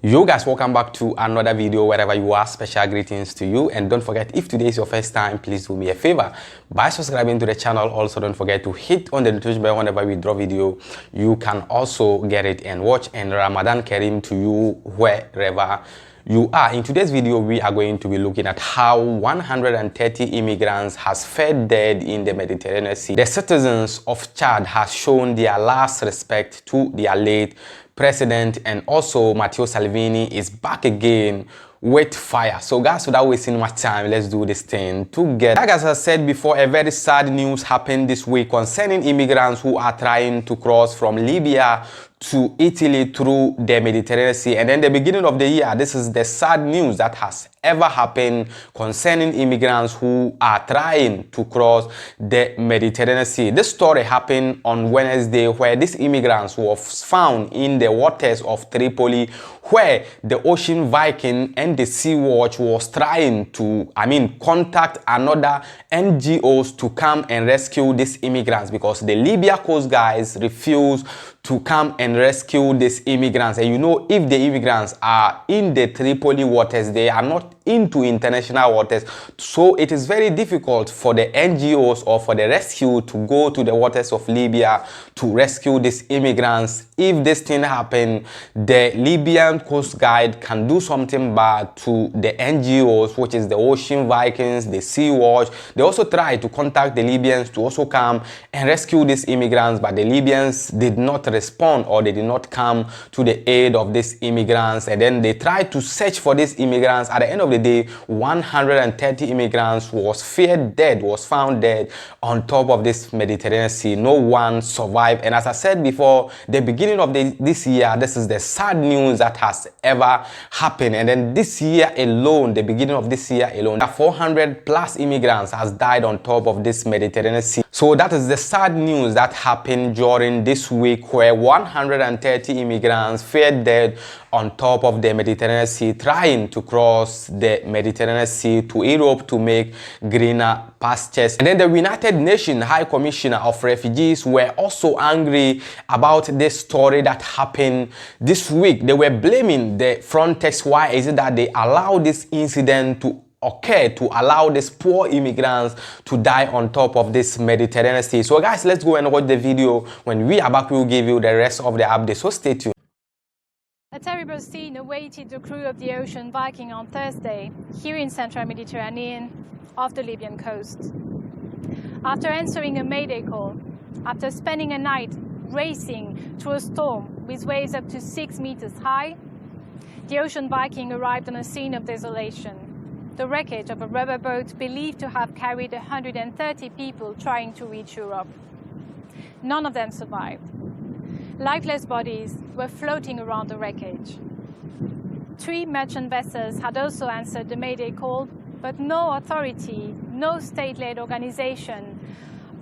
Yo guys, welcome back to another video. Wherever you are, special greetings to you, and don't forget, if today is your first time, please do me a favor by subscribing to the channel. Also don't forget to hit on the notification bell whenever we drop video. You can also get it and watch. And Ramadan Kareem to you wherever you are. In today's video, we are going to be looking at how 130 immigrants has fed dead in the Mediterranean Sea. The citizens of Chad has shown their last respect to their late president, and also Matteo Salvini is back again with fire. So guys, without wasting much time, let's do this thing together. Like as I said before, a very sad news happened this week concerning immigrants who are trying to cross from Libya to Italy through the Mediterranean Sea. And then the beginning of the year, this is the sad news that has ever happened concerning immigrants who are trying to cross the Mediterranean Sea. This story happened on Wednesday, where these immigrants were found in the waters of Tripoli, where the Ocean Viking and the Sea Watch was trying to, contact another NGOs to come and rescue these immigrants, because the Libya Coast guys refused to come and rescue these immigrants. And you know, if the immigrants are in the Tripoli waters, they are not into international waters, so it is very difficult for the NGOs or for the rescue to go to the waters of Libya to rescue these immigrants. If this thing happen, the Libyan Coast Guard can do something bad to the NGOs, which is the Ocean Vikings, the Sea Watch. They also try to contact the Libyans to also come and rescue these immigrants, but the Libyans did not respond, or they did not come to the aid of these immigrants. And then they tried to search for these immigrants. At the end of the day, 130 immigrants was found dead on top of this Mediterranean Sea. No one survived. And as I said before, the beginning of this year, this is the sad news that has ever happened. And then this year alone, the beginning of this year alone, 400 plus immigrants has died on top of this Mediterranean Sea. So that is the sad news that happened during this week, where 130 immigrants fell dead on top of the Mediterranean Sea, trying to cross the Mediterranean Sea to Europe to make greener pastures. And then the United Nations High Commissioner of Refugees were also angry about this story that happened this week. They were blaming the Frontex. Why is it that they allowed this incident to occur, to allow these poor immigrants to die on top of this Mediterranean Sea? So guys, let's go and watch the video. When we are back, we will give you the rest of the update, so stay tuned. A terrible scene awaited the crew of the Ocean Viking on Thursday, here in central Mediterranean, off the Libyan coast. After answering a mayday call, after spending a night racing through a storm with waves up to 6 meters high, the Ocean Viking arrived on a scene of desolation. The wreckage of a rubber boat believed to have carried 130 people trying to reach Europe. None of them survived. Lifeless bodies were floating around the wreckage. 3 merchant vessels had also answered the mayday call, but no authority, no state-led organization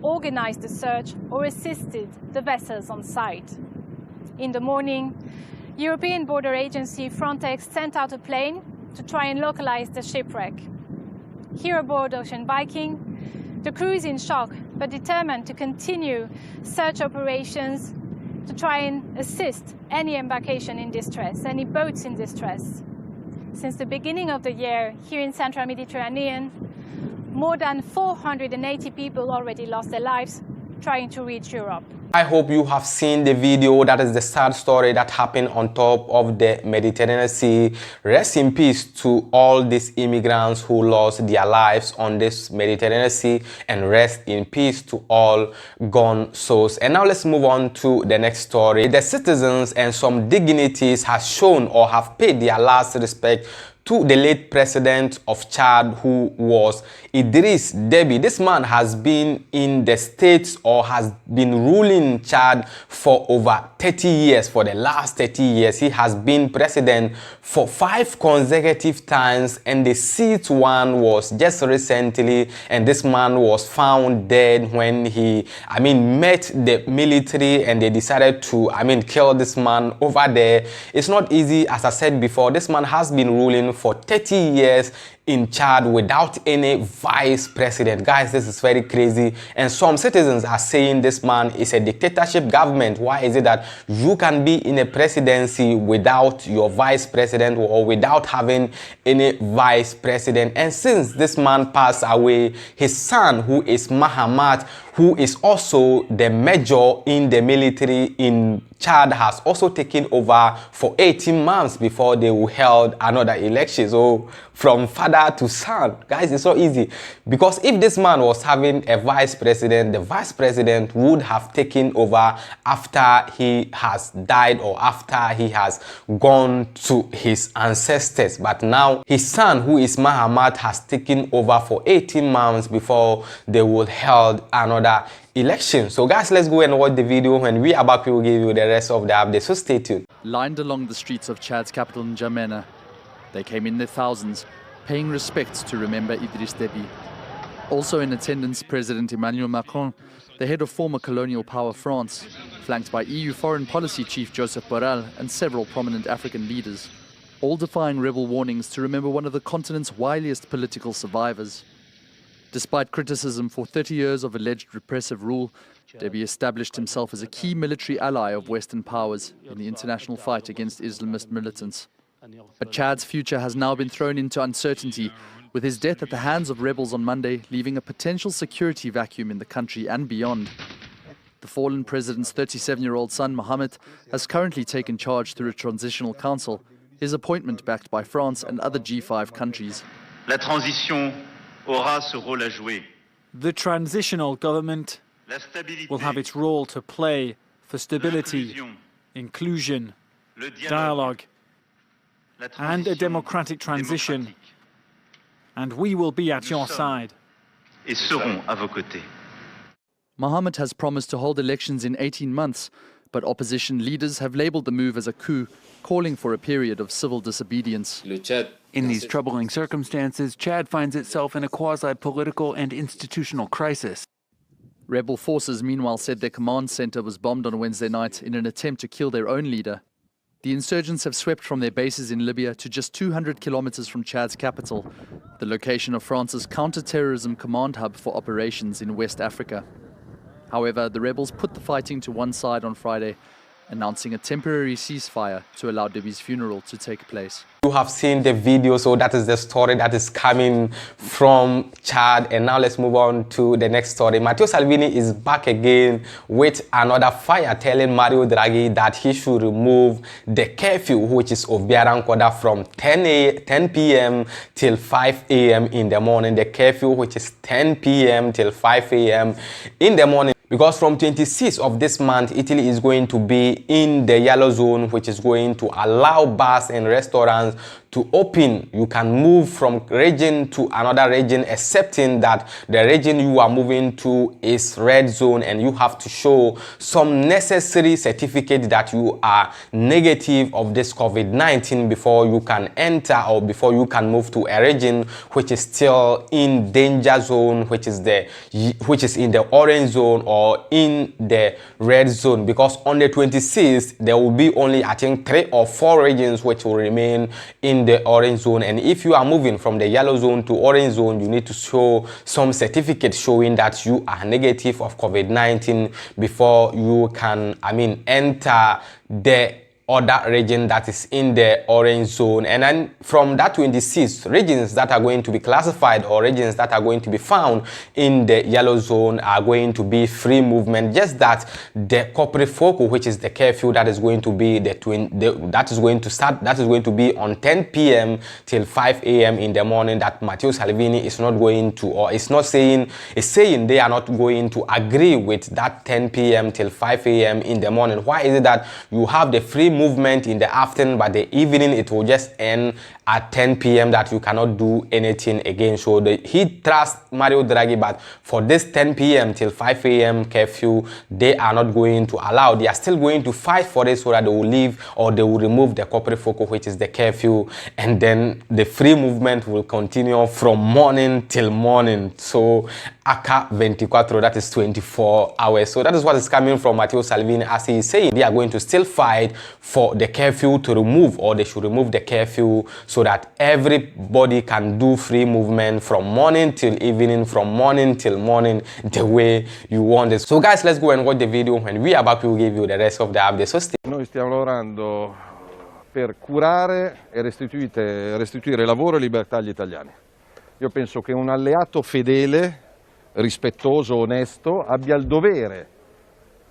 organized the search or assisted the vessels on site. In the morning, European Border Agency Frontex sent out a plane to try and localize the shipwreck. Here aboard Ocean Viking, the crew is in shock, but determined to continue search operations to try and assist any embarkation in distress, any boats in distress. Since the beginning of the year, here in central Mediterranean, more than 480 people already lost their lives trying to reach Europe. I hope you have seen the video. That is the sad story that happened on top of the Mediterranean Sea. Rest in peace to all these immigrants who lost their lives on this Mediterranean Sea, and rest in peace to all gone souls. And now let's move on to the next story. The citizens and some dignitaries have shown or have paid their last respect to the late president of Chad, who was Idriss Deby. This man has been in the States, or has been ruling Chad for over 30 years. For the last 30 years, he has been president for 5 consecutive times, and the 6th one was just recently, and this man was found dead when he, met the military, and they decided to, kill this man over there. It's not easy. As I said before, this man has been ruling for 30 years in Chad without any vice president. Guys, this is very crazy, and some citizens are saying this man is a dictatorship government. Why is it that you can be in a presidency without your vice president or without having any vice president? And since this man passed away, his son, who is Mahamat, who is also the major in the military in Chad, has also taken over for 18 months before they will held another election. So from father to son, guys, it's so easy, because if this man was having a vice president, the vice president would have taken over after he has died or after he has gone to his ancestors. But now his son, who is Mahamat, has taken over for 18 months before they will held another election. So guys, let's go and watch the video. When we are back, we will give you the rest of the update, so stay tuned. Lined along the streets of Chad's capital N'Djamena, they came in their thousands, paying respects to remember Idriss Déby. Also in attendance, President Emmanuel Macron, the head of former colonial power France, flanked by EU foreign policy chief Joseph Borrell and several prominent African leaders, all defying rebel warnings to remember one of the continent's wiliest political survivors. Despite criticism for 30 years of alleged repressive rule, Déby established himself as a key military ally of Western powers in the international fight against Islamist militants. But Chad's future has now been thrown into uncertainty, with his death at the hands of rebels on Monday leaving a potential security vacuum in the country and beyond. The fallen president's 37-year-old son, Mohamed, has currently taken charge through a transitional council, his appointment backed by France and other G5 countries. La transition aura ce rôle à jouer. The transitional government will have its role to play for stability, inclusion, dialogue, and a democratic transition. And we will be at your side. Et serons à vos côtés. Mohamed has promised to hold elections in 18 months, but opposition leaders have labeled the move as a coup, calling for a period of civil disobedience. In these troubling circumstances, Chad finds itself in a quasi-political and institutional crisis. Rebel forces meanwhile said their command center was bombed on Wednesday night in an attempt to kill their own leader. The insurgents have swept from their bases in Libya to just 200 kilometers from Chad's capital, the location of France's counter-terrorism command hub for operations in West Africa. However, the rebels put the fighting to one side on Friday, announcing a temporary ceasefire to allow Déby's funeral to take place. You have seen the video, so that is the story that is coming from Chad. And now let's move on to the next story. Matteo Salvini is back again with another fire, telling Mario Draghi that he should remove the curfew, which is Obiaran Koda, from 10 p.m. till 5 a.m. in the morning. The curfew, which is 10 p.m. till 5 a.m. in the morning. Because from 26th of this month, Italy is going to be in the yellow zone, which is going to allow bars and restaurants to open. You can move from region to another region, excepting that the region you are moving to is red zone, and you have to show some necessary certificate that you are negative of this COVID-19 before you can enter or before you can move to a region which is still in danger zone, which is in the orange zone or in the red zone. Because on the 26th there will be only, I think, 3 or 4 regions which will remain in the orange zone. And if you are moving from the yellow zone to orange zone, you need to show some certificate showing that you are negative of COVID-19 before you can, enter the other region that is in the orange zone. And then from that 26 regions that are going to be classified or regions that are going to be found in the yellow zone are going to be free movement. Just that the corporate focal, which is the curfew, that is going to be that is going to be on 10 p.m. till 5 a.m. in the morning, that Matteo Salvini is not going to, or is saying they are not going to agree with that 10 p.m. till 5 a.m. in the morning. Why is it that you have the free movement in the afternoon, but the evening it will just end at 10 p.m. that you cannot do anything again? So he trusts Mario Draghi, but for this 10 p.m. till 5 a.m. curfew, they are not going to allow. They are still going to fight for it so that they will leave or they will remove the corporate focal, which is the curfew, and then the free movement will continue from morning till morning. So Aka 24, that is 24 hours. So that is what is coming from Matteo Salvini, as he is saying they are going to still fight for the curfew to remove, or they should remove the curfew so that everybody can do free movement from morning till evening, from morning till morning, the way you want it. So guys, let's go and watch the video. When we are back, we will give you the rest of the update. So noi stiamo lavorando per curare e restituire lavoro e libertà agli italiani. Io penso che un alleato fedele, rispettoso, onesto, abbia il dovere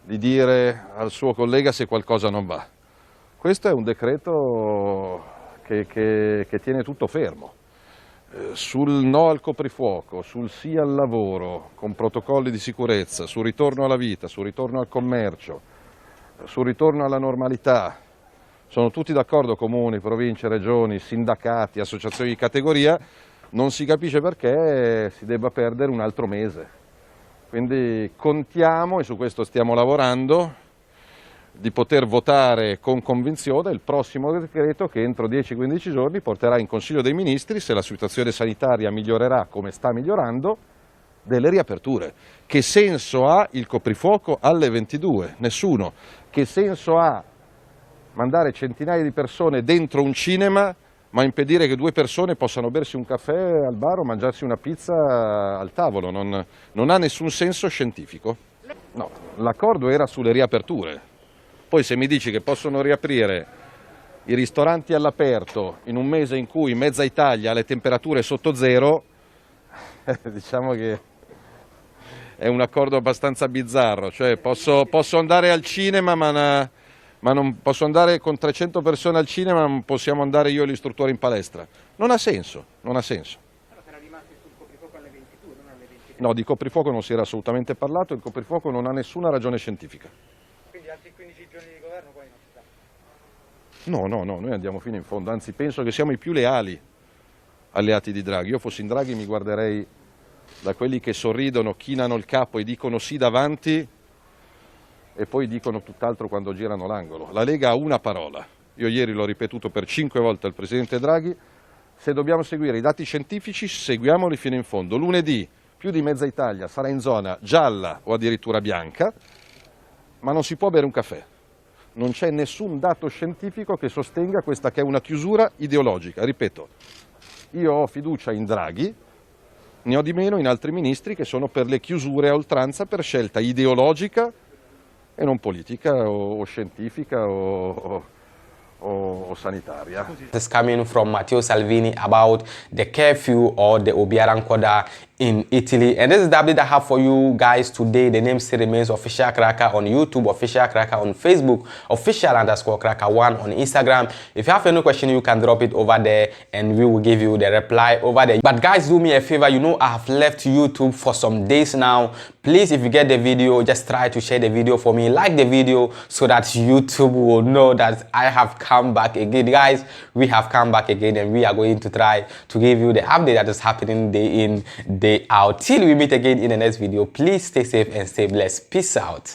di dire al suo collega se qualcosa non va. Questo è un decreto che tiene tutto fermo. Sul no al coprifuoco, sul sì al lavoro, con protocolli di sicurezza, sul ritorno alla vita, sul ritorno al commercio, sul ritorno alla normalità. Sono tutti d'accordo, comuni, province, regioni, sindacati, associazioni di categoria. Non si capisce perché si debba perdere un altro mese. Quindi contiamo, e su questo stiamo lavorando, di poter votare con convinzione il prossimo decreto che entro 10-15 giorni porterà in Consiglio dei Ministri, se la situazione sanitaria migliorerà come sta migliorando, delle riaperture. Che senso ha il coprifuoco alle 22? Nessuno. Che senso ha mandare centinaia di persone dentro un cinema ma impedire che 2 persone possano bersi un caffè al bar o mangiarsi una pizza al tavolo? Non ha nessun senso scientifico. No, l'accordo era sulle riaperture. Poi se mi dici che possono riaprire i ristoranti all'aperto in un mese in cui mezza Italia ha le temperature sotto zero, diciamo che è un accordo abbastanza bizzarro. Cioè posso andare al cinema ma non posso andare con 300 persone al cinema, non possiamo andare io e l'istruttore in palestra. Non ha senso, non ha senso. Allora sarà rimasto sul coprifuoco alle 22, non alle 23? No, di coprifuoco non si era assolutamente parlato, il coprifuoco non ha nessuna ragione scientifica. Quindi altri 15 giorni di governo poi non si dà? No, noi andiamo fino in fondo, anzi penso che siamo i più leali alleati di Draghi. Io fossi in Draghi mi guarderei da quelli che sorridono, chinano il capo e dicono sì davanti, e poi dicono tutt'altro quando girano l'angolo. La Lega ha una parola, io ieri l'ho ripetuto per 5 volte al Presidente Draghi: se dobbiamo seguire i dati scientifici, seguiamoli fino in fondo. Lunedì più di mezza Italia sarà in zona gialla o addirittura bianca, ma non si può bere un caffè. Non c'è nessun dato scientifico che sostenga questa che è una chiusura ideologica. Ripeto, io ho fiducia in Draghi, ne ho di meno in altri ministri che sono per le chiusure a oltranza per scelta ideologica e non politica o scientifica o sanitaria. This is coming from Matteo Salvini about the curfew or the Obiaran Koda in Italy. And this is the update I have for you guys today. The name still remains Official Cracker on YouTube, Official Cracker on Facebook, Official_Cracker1 on Instagram. If you have any question, you can drop it over there and we will give you the reply over there. But guys, do me a favor, you know I have left YouTube for some days now. Please, if you get the video, just try to share the video for me, like the video so that YouTube will know that I have come back again. Guys, we have come back again and we are going to try to give you the update that is happening day in, day out. Till we meet again in the next video, please stay safe and stay blessed. Peace out.